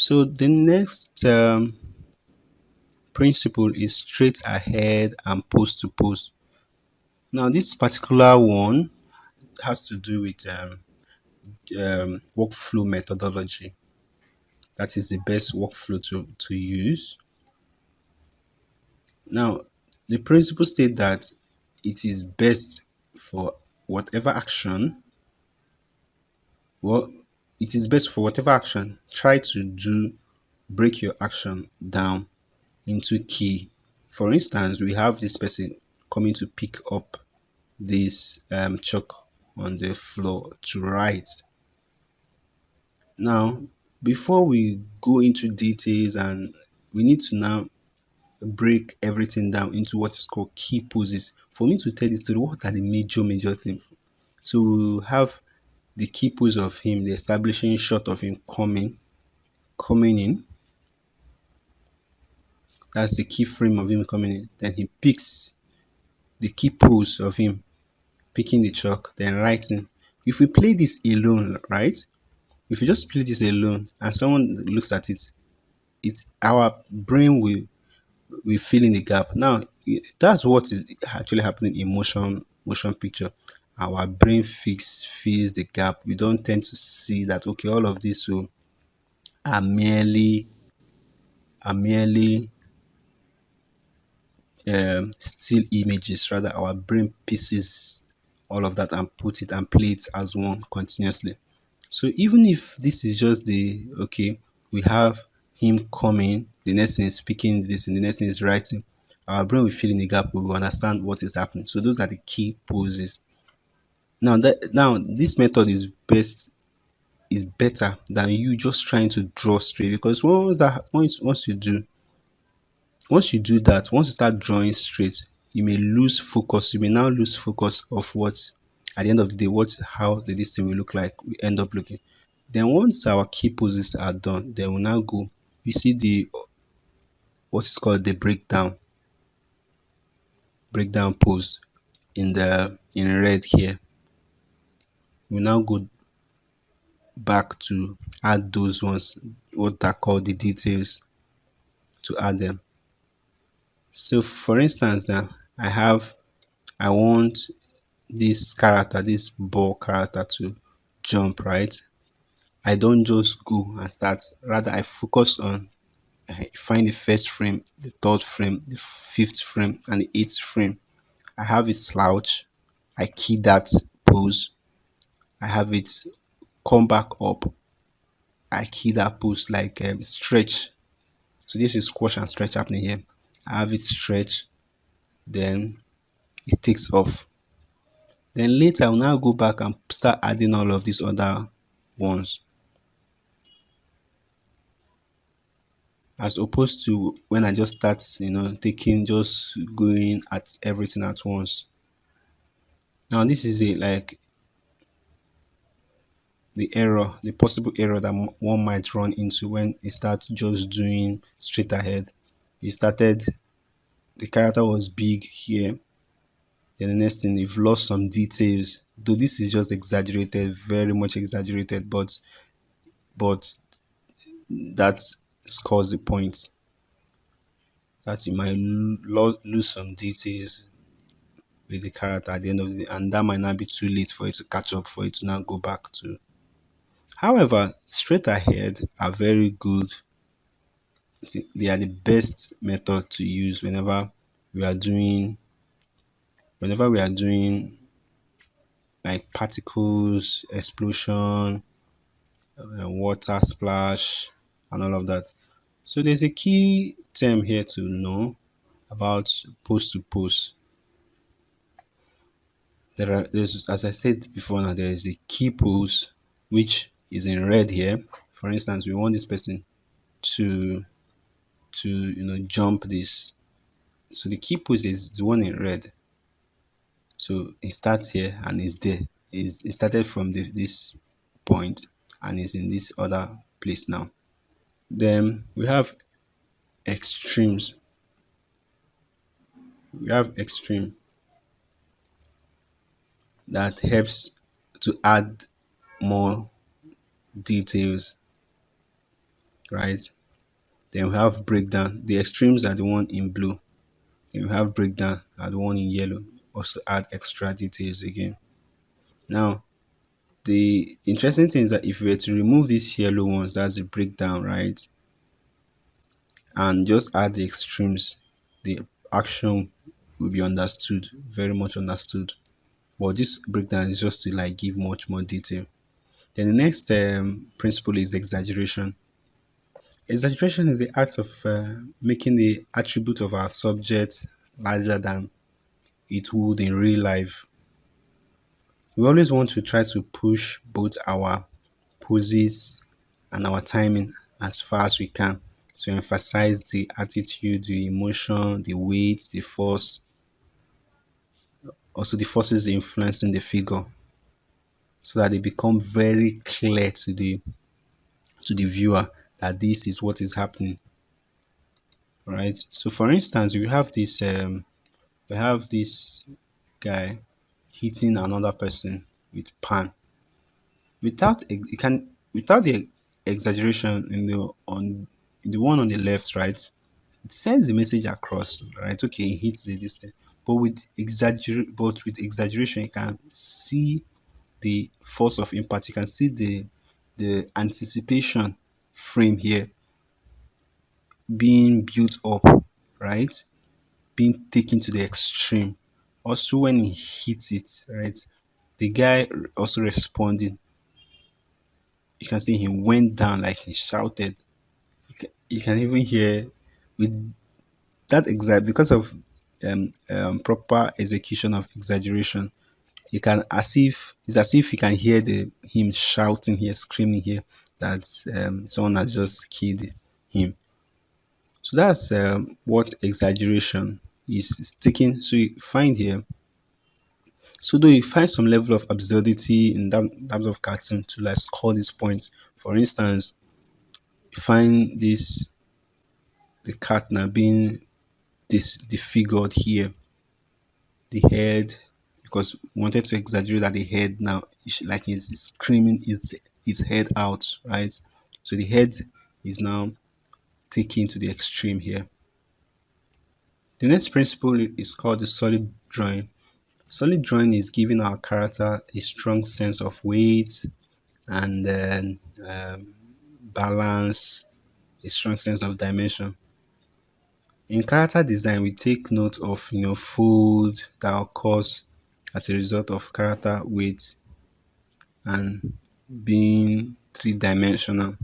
So the next principle is straight ahead and post to post. Now this particular one has to do with workflow methodology. That is the best workflow to use. Now, the principle state that it is best for whatever action, well, it is best for whatever action, try to break your action down into key. For instance, we have this person coming to pick up this chalk on the floor to write. Now, before we go into details, and we need to now break everything down into what is called key poses. For me to tell this story, what are the major things? So we'll have the key pose of him, the establishing shot of him coming in. That's the key frame of him coming in. Then he picks the key pose of him picking the chalk, then writing. If we play this alone, right? If you just play this alone and someone looks at it, it's our brain will fill in the gap. Now that's what is actually happening in motion picture. Our brain fills the gap. We don't tend to see that okay, all of this are merely are merely still images. Rather, our brain pieces all of that and put it and play it as one continuously. So even if this is just the okay, we have him coming, the next thing is speaking this, and the next thing is writing. Our brain will fill in the gap. We will understand what is happening. So those are the key poses. Now this method is better than you just trying to draw straight, because once you do that, once you start drawing straight, you may lose focus. You may now lose focus of what at the end of the day, what how the this thing will look like, we end up looking. Then once our key poses are done, then we'll now go. You see the what is called the breakdown pose in red here. We now go back to add those ones, what are called the details, to add them. So for instance now, I want this character, this ball character to jump, right? I don't just go and start. Rather, I focus on I find the first frame, the third frame, the fifth frame, and the eighth frame. I have it slouch. I key that pose. I have it come back up. I key that pose like stretch. So this is squash and stretch happening here. I have it stretch. Then it takes off. Then later I'll now go back and start adding all of these other ones. As opposed to when I just start, taking just going at everything at once. Now this is the possible error that one might run into when it starts just doing straight ahead. You started, the character was big here, then the next thing you've lost some details. Though this is just exaggerated, very much exaggerated, but that scores the point that you might lose some details with the character at the end of the day, and that might not be too late for you to catch up, for you to now go back to. However, straight ahead are very good. They are the best method to use we are doing whenever we are doing like particles, explosion, water splash, and all of that. So there's a key term here to know about post to post. There's, as I said before, now there is a key pose which is in red here. For instance, we want this person to jump this. So the key pose is the one in red. So it starts here and is there. It started from this point and is in this other place now. Then we have extremes. We have extreme that helps to add more details. right? Then we have breakdown. The extremes are the one in blue. Then we have breakdown are the one in yellow. Also add extra details again. Now, the interesting thing is that if we were to remove these yellow ones, that's the breakdown, right? And just add the extremes, the action will be understood, very much understood. But this breakdown is just to like give much more detail. Then the next principle is exaggeration. Exaggeration is the art of making the attribute of our subject larger than it would in real life. We always want to try to push both our poses and our timing as far as we can to emphasize the attitude, the emotion, the weight, the force, also the forces influencing the figure, so that they become very clear to the viewer that this is what is happening. Right. So for instance, we have this guy hitting another person with pan you can without the exaggeration in the one on the left, right? It sends the message across, right? Okay, it hits the distance. But with exaggeration, you can see the force of impact. You can see the anticipation frame here being built up, right? Being taken to the extreme. Also, when he hits it, right? The guy also responding. You can see he went down like he shouted. You can even hear with that exact because of proper execution of exaggeration. You can as if it's as if you can hear the him shouting here, screaming here that someone has just killed him. So that's what exaggeration is taking. So you find here. So though you find some level of absurdity in that terms of cartoon to like score this point. For instance, you find this the cat now being this disfigured here, the head, because we wanted to exaggerate that the head now is like it's screaming its head out, right? So the head is now taken to the extreme here. The next principle is called the solid drawing. Solid drawing is giving our character a strong sense of weight and then balance, a strong sense of dimension. In character design, we take note of food that occurs as a result of character weight and being three-dimensional.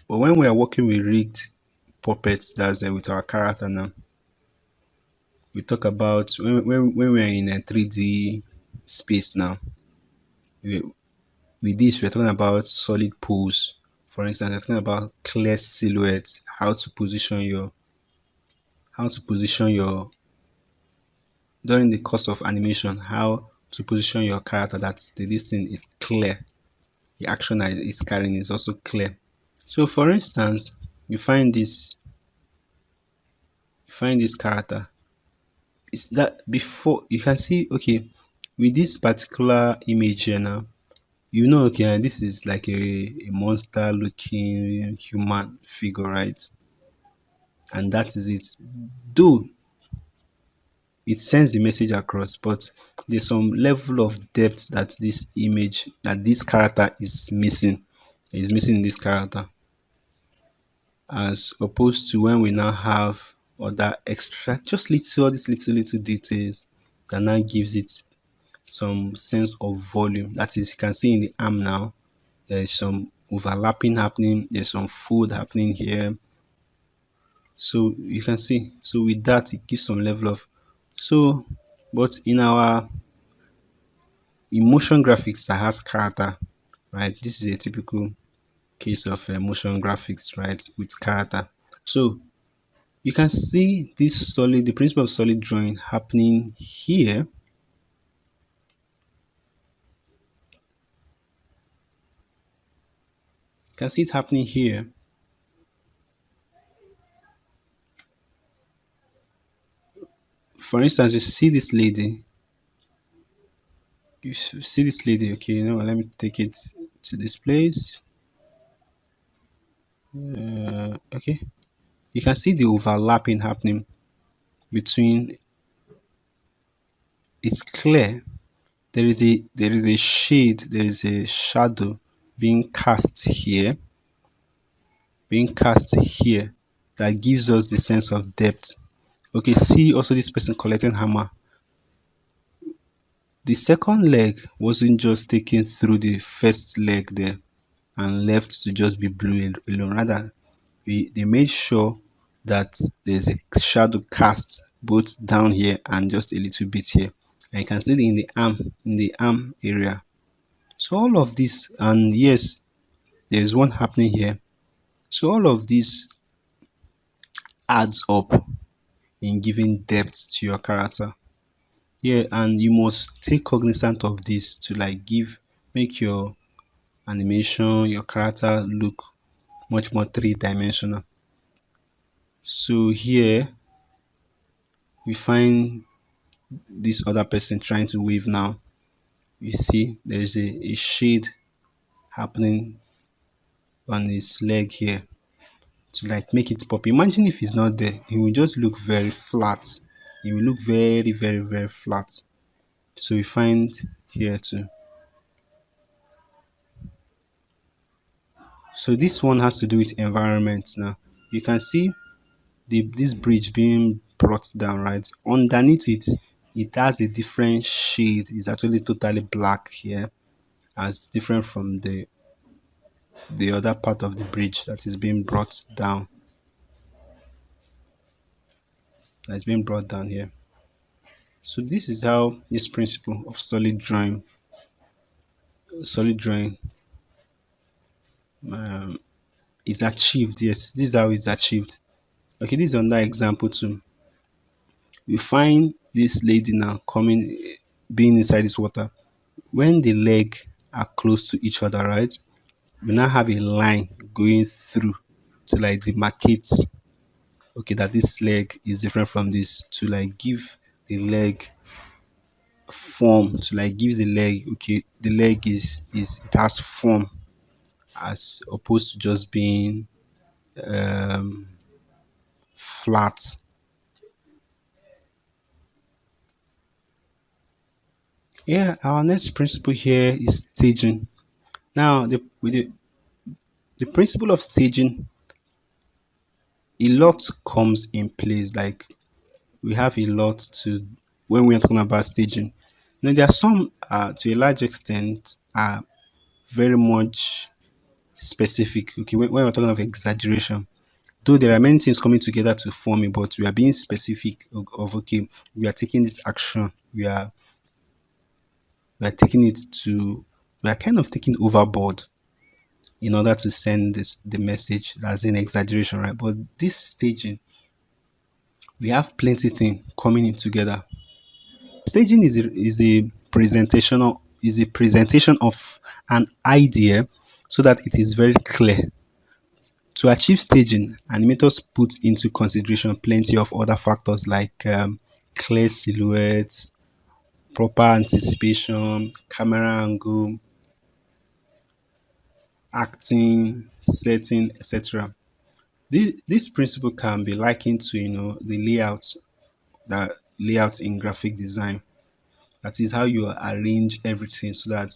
But when we are working with rigged puppets, that's with our character now, we talk about when we are in a 3D space now. We, with this, we're talking about solid pose. For instance, we're talking about clear silhouettes, how to position your during the course of animation, how to position your character that this thing is clear. The action that is carrying is also clear. So for instance, you find this character. Is that before you can see okay with this particular image here now, okay, this is like a monster looking human figure, right? And that is it. Though it sends the message across, but there's some level of depth that this character is missing. Is missing in this character, as opposed to when we now have other extra, just little, all these little details that now gives it some sense of volume. That is, you can see in the arm now, there is some overlapping happening. There's some fold happening here. So you can see. So with that, it gives some level of so. But in our emotion graphics that has character, right? This is a typical case of motion graphics, right, with character. So you can see the principle of solid drawing happening here. You can see it happening here. For instance, see this lady, okay, let me take it to this place. Okay, you can see the overlapping happening between. It's clear there is a shade, there is a shadow being cast here, that gives us the sense of depth. Okay, see also this person collecting hammer. The second leg wasn't just taken through the first leg there and left to just be blue alone. Rather, they made sure that there's a shadow cast both down here and just a little bit here. And you can see it in the arm area. So all of this, and yes, there's one happening here. So all of this adds up in giving depth to your character. Yeah, and you must take cognizant of this to like make your animation, your character look much more three-dimensional. So here we find this other person trying to wave now. You see there is a shade happening on his leg here to like make it pop. Imagine if he's not there, he will just look very flat. He will look very, very, very flat. So we find here too. So this one has to do with environment now. You can see this bridge being brought down, right? Underneath it, it has a different shade. It's actually totally black here, as different from the other part of the bridge that is being brought down. That's being brought down here. So this is how this principle of solid drawing is achieved. Yes, this is how it's achieved. Okay, this is another example too. We find this lady now being inside this water. When the leg are close to each other, right? We now have a line going through to like demarcate, okay, that this leg is different from this, to like give the leg form, to like gives the leg, okay, the leg is it has form as opposed to just being flat. Yeah, our next principle here is staging. Now, the principle of staging, a lot comes in place. Like we have a lot to when we are talking about staging. There are some, to a large extent, are very much specific. Okay, when we're talking of exaggeration, though there are many things coming together to form it, but we are being specific of okay, we are taking this action, we are taking it to, we are kind of taking overboard in order to send the message. That's in exaggeration, right? But this staging, we have plenty thing coming in together. Staging is a presentation of an idea so that it is very clear. To achieve staging, animators put into consideration plenty of other factors like clear silhouette, proper anticipation, camera angle, acting, setting, etc. This principle can be likened to the layout in graphic design. That is how you arrange everything so that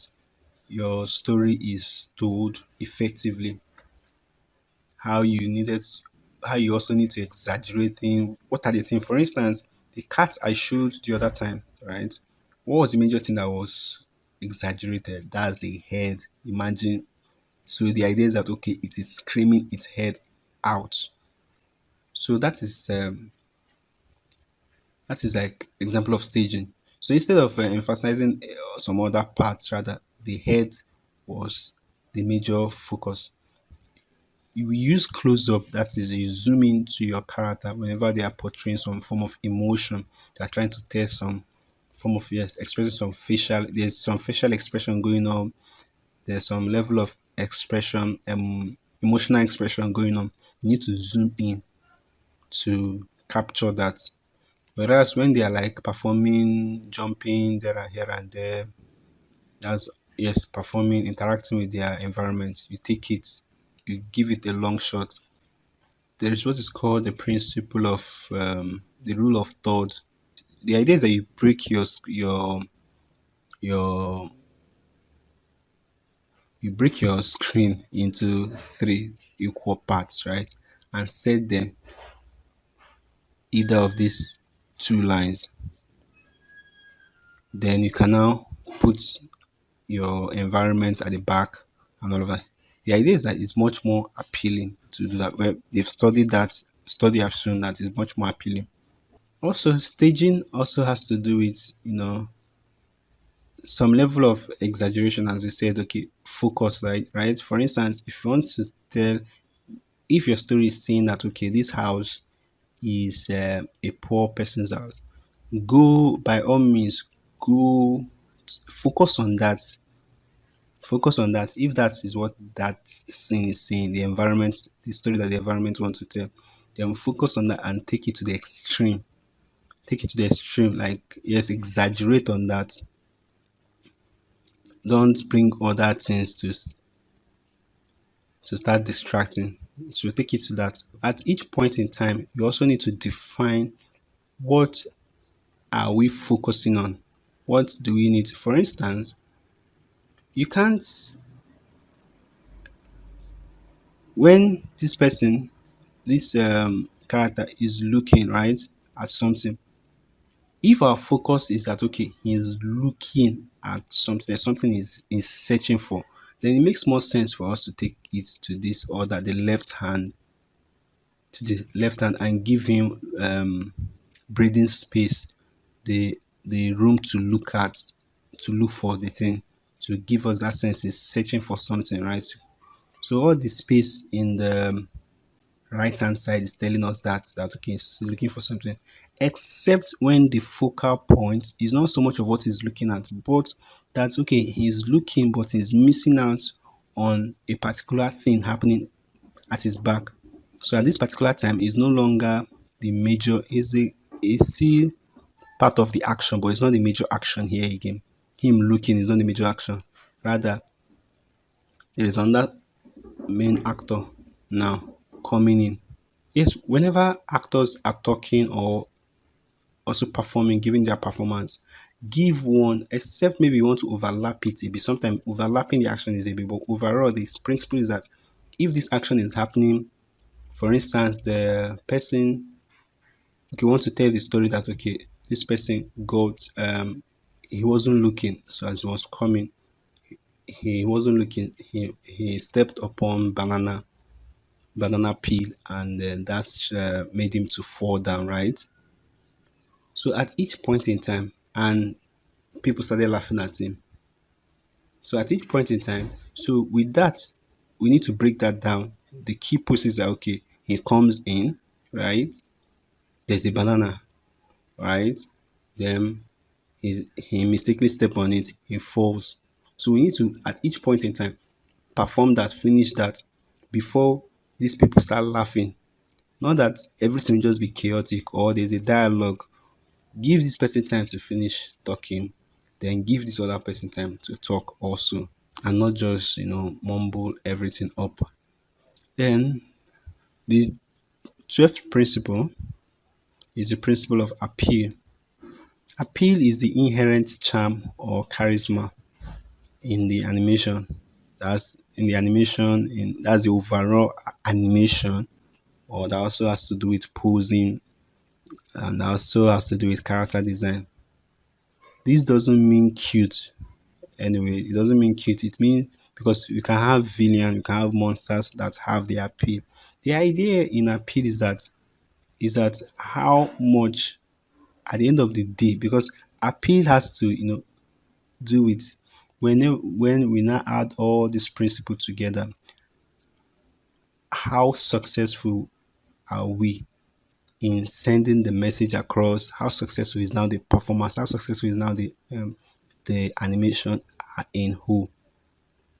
your story is told effectively. How you needed, how you also need to exaggerate things. What are the things? For instance, the cat I showed the other time, right? What was the major thing that was exaggerated? That's the head. Imagine. So the idea is that okay, it is screaming its head out. So that is like example of staging. So instead of emphasizing some other parts, rather the head was the major focus. You will use close up, that is, you zoom into your character whenever they are portraying some form of emotion. They are trying to tell some form of, yes, expressing there's some facial expression going on. There's some level of expression, emotional expression going on. You need to zoom in to capture that. Whereas when they are like performing, jumping there and here and there, that's, yes, performing, interacting with their environment, you take it you give it a long shot. There is what is called the principle of the rule of third. The idea is that you break your you break your screen into three equal parts, right? And set them either of these two lines. Then you can now put your environment at the back and all of that. The idea is that it's much more appealing to do that. Well, they've studied that, study have shown that it's much more appealing. Also, staging also has to do with, some level of exaggeration, as we said, okay, focus, right? For instance, if you want to tell, if your story is saying that, okay, this house is a poor person's house, go by all means, go focus on that. Focus on that. If that is what that scene is saying, the environment, the story that the environment wants to tell, then focus on that and take it to the extreme. Take it to the extreme. Like, yes, exaggerate on that. Don't bring other things to start distracting. So take it to that. At each point in time, you also need to define what are we focusing on? What do we need? For instance, you can't, when this person, this character is looking right at something, if our focus is that okay, he's looking at something, something is searching for, then it makes more sense for us to take it to this order, the left hand, to the left hand, and give him breathing space, the room to look at, to look for the thing, to give us that sense is searching for something, right? So all the space in the right hand side is telling us that okay, he's looking for something, except when the focal point is not so much of what he's looking at, but that okay, he's looking but he's missing out on a particular thing happening at his back. So at this particular time, is no longer the major, is still part of the action, but it's not the major action here again. Him looking is not the major action. Rather, there is another main actor now coming in. Yes, whenever actors are talking or also performing, giving their performance, give one, except maybe you want to overlap it a bit. Sometimes overlapping the action is a bit, but overall, this principle is that if this action is happening, for instance, the person, okay, want to tell the story that okay, this person got he wasn't looking, so as he was coming, he wasn't looking, he stepped upon banana peel, and that's made him to fall down, right? So at each point in time, and people started laughing at him. So at each point in time, so with that, we need to break that down. The key process are okay, he comes in, right? There's a banana, right? Then he mistakenly step on it, he falls. So we need to at each point in time perform that, finish that before these people start laughing. Not that everything will just be chaotic or there's a dialogue. Give this person time to finish talking, then give this other person time to talk also, and not just mumble everything up. Then the 12th principle is the principle of appeal. Appeal is the inherent charm or charisma in the animation. That's in the animation, in that's the overall animation, or that also has to do with posing, and that also has to do with character design. This doesn't mean cute anyway. It doesn't mean cute. It means because you can have villain, you can have monsters that have the appeal. The idea in appeal is that how much at the end of the day, because appeal has to do with when we now add all these principles together, how successful are we in sending the message across? How successful is now the performance? How successful is now the animation in who?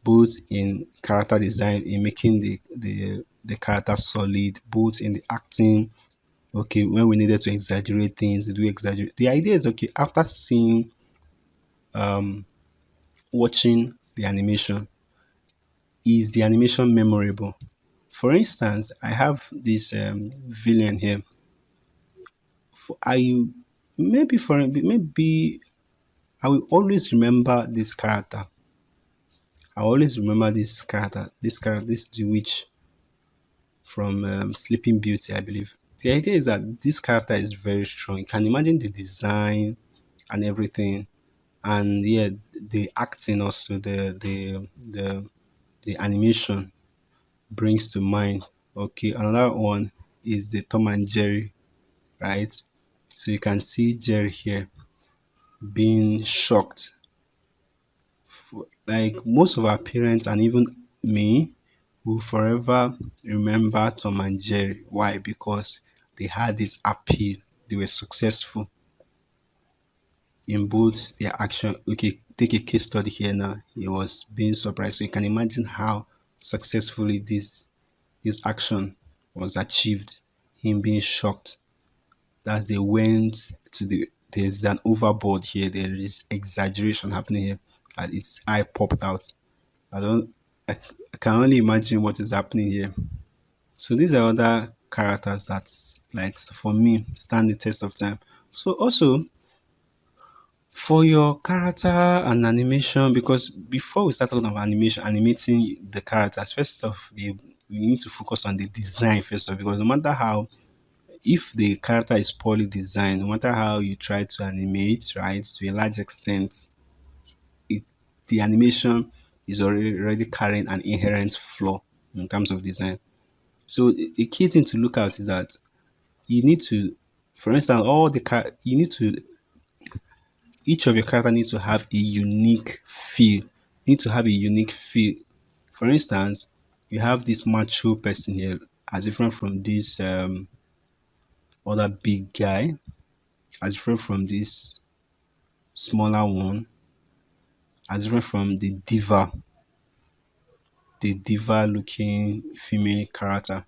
Both in character design, in making the character solid, both in the acting. Okay, when we needed to exaggerate things, do we exaggerate? The idea is okay, after seeing watching the animation, is the animation memorable? For instance, I have this villain here. I maybe I will always remember this character. I always remember this character. This the witch from Sleeping Beauty, I believe. The idea is that this character is very strong. You can imagine the design and everything, and yeah, the acting also, the animation brings to mind. Okay, another one is the Tom and Jerry, right? So you can see Jerry here being shocked. Like most of our parents and even me will forever remember Tom and Jerry. Why? Because they had this appeal. They were successful in both their action. Okay, take a case study here now. He was being surprised. So you can imagine how successfully this action was achieved. Him being shocked that they went to there's an overboard here. There is exaggeration happening here. And its eye popped out. I don't. I can only imagine what is happening here. So these are other characters that, like, for me, stand the test of time. So also for your character and animation, because before we start talking about animation, animating the characters, first off, we need to focus on the design first off, because no matter how, if the character is poorly designed, no matter how you try to animate, right, to a large extent, it the animation is already carrying an inherent flaw in terms of design. So the key thing to look at is that you need to, for instance, you need to, each of your character need to have a unique feel. Need to have a unique feel. For instance, you have this macho person here, as different from this other big guy, as different from this smaller one, as different from the diva looking female character.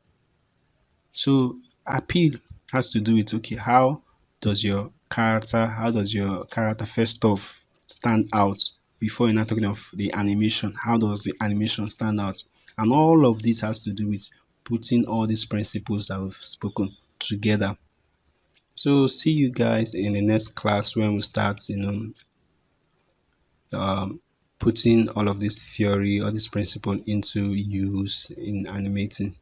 So appeal has to do with, okay, how does your character first off stand out before you're not talking of the animation? How does the animation stand out? And all of this has to do with putting all these principles that we've spoken together. So see you guys in the next class when we start, putting all of this theory, all this principle into use in animating.